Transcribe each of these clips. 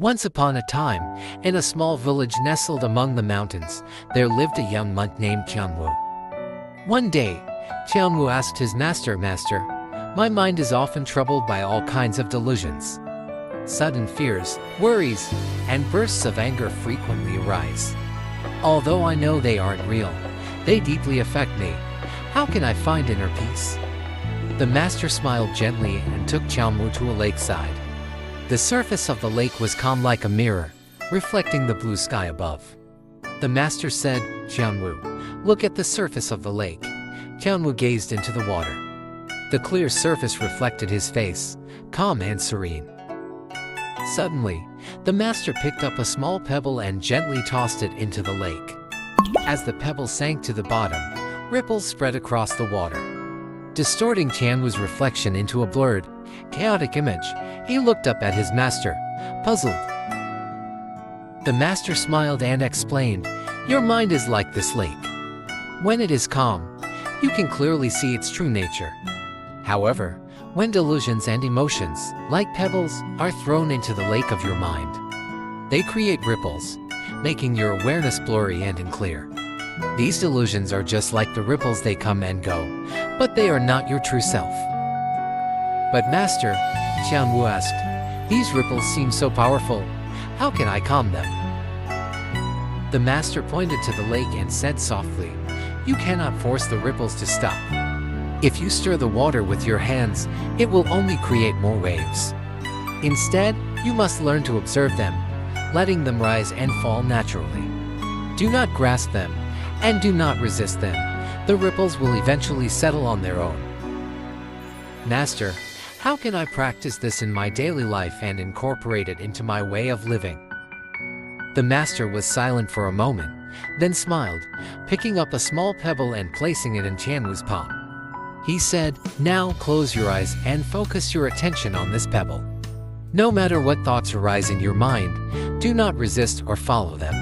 Once upon a time, in a small village nestled among the mountains, there lived a young monk named Tianwu. One day, Tianwu asked his master, "Master, my mind is often troubled by all kinds of delusions. Sudden fears, worries, and bursts of anger frequently arise. Although I know they aren't real, they deeply affect me. How can I find inner peace?" The master smiled gently and took Tianwu to a lakeside. The surface of the lake was calm like a mirror, reflecting the blue sky above. The master said, "Tianwu, look at the surface of the lake." Tianwu gazed into the water. The clear surface reflected his face, calm and serene. Suddenly, the master picked up a small pebble and gently tossed it into the lake. As the pebble sank to the bottom, ripples spread across the water, distorting Tianwu's reflection into a blurred, chaotic image. He looked up at his master, puzzled. The master smiled and explained, "Your mind is like this lake. When it is calm, you can clearly see its true nature. However, when delusions and emotions, like pebbles, are thrown into the lake of your mind, they create ripples, making your awareness blurry and unclear. These delusions are just like the ripples, they come and go, but they are not your true self." "But Master," Tianwu asked, "these ripples seem so powerful. How can I calm them?" The master pointed to the lake and said softly, "You cannot force the ripples to stop. If you stir the water with your hands, it will only create more waves. Instead, you must learn to observe them, letting them rise and fall naturally. Do not grasp them, and do not resist them. The ripples will eventually settle on their own." "Master, how can I practice this in my daily life and incorporate it into my way of living?" The master was silent for a moment, then smiled, picking up a small pebble and placing it in Tianwu's palm. He said, "Now close your eyes and focus your attention on this pebble. No matter what thoughts arise in your mind, do not resist or follow them.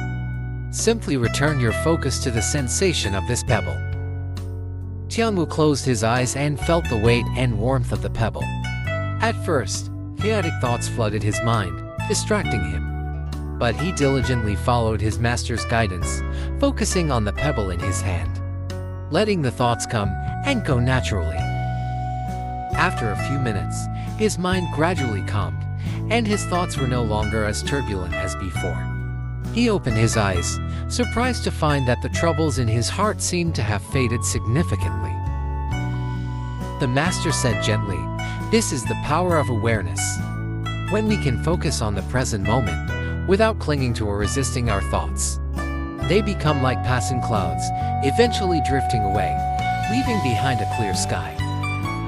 Simply return your focus to the sensation of this pebble." Tianwu closed his eyes and felt the weight and warmth of the pebble. At first, chaotic thoughts flooded his mind, distracting him. But he diligently followed his master's guidance, focusing on the pebble in his hand, letting the thoughts come and go naturally. After a few minutes, his mind gradually calmed, and his thoughts were no longer as turbulent as before. He opened his eyes, surprised to find that the troubles in his heart seemed to have faded significantly. The master said gently, "This is the power of awareness. When we can focus on the present moment, without clinging to or resisting our thoughts, they become like passing clouds, eventually drifting away, leaving behind a clear sky.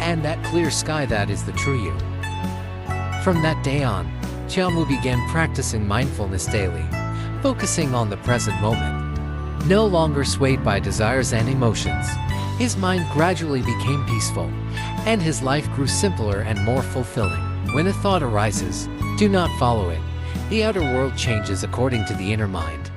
And that clear sky, that is the true you." From that day on, Tianwu began practicing mindfulness daily, focusing on the present moment. No longer swayed by desires and emotions, his mind gradually became peaceful, and his life grew simpler and more fulfilling. When a thought arises, do not follow it. The outer world changes according to the inner mind.